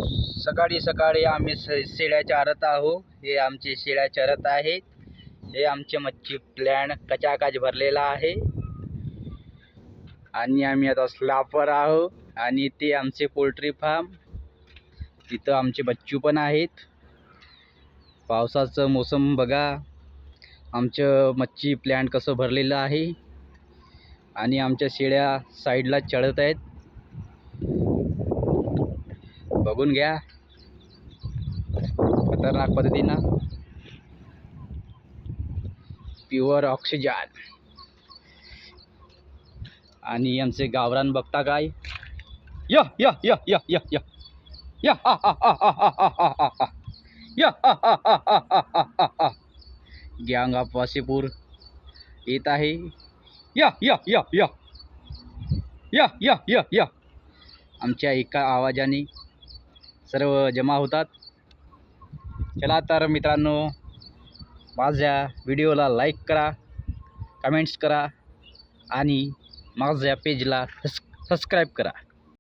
सकाळी सकाळी आम्ही शेळ्या चारत आहोत. हे आमचे शेळ्या चरत आहेत. हे आमचे मच्छी प्लॅन कचाकच भरलेला आहे आणि आम्ही आता स्लॅपवर आहोत. आणि ते आमचे पोल्ट्री फार्म, तिथं आमचे बच्चू पण आहेत. पावसाचं मोसम बघा, आमचं मच्छी प्लॅन्ट कसं भरलेलं आहे आणि आमच्या शेळ्या साईडला चढत आहेत. बघून घ्या खतरनाक पद्धतीनं प्युअर ऑक्सिजन. आणि आमचे गावरान बघता काय, या या या या या या या हा हा हा हा हा हा हा हा या हा हा हा हा हा हा हा. गँग ऑफ वासेपूर येत आहे. या या या या या या या या. आमच्या एका आवाजाने सर्व जमा होतात. चला तर मित्रांनो, माझ्या व्हिडिओला लाईक करा, कमेंट्स करा आणि माझ्या पेजला सबस्क्राईब करा.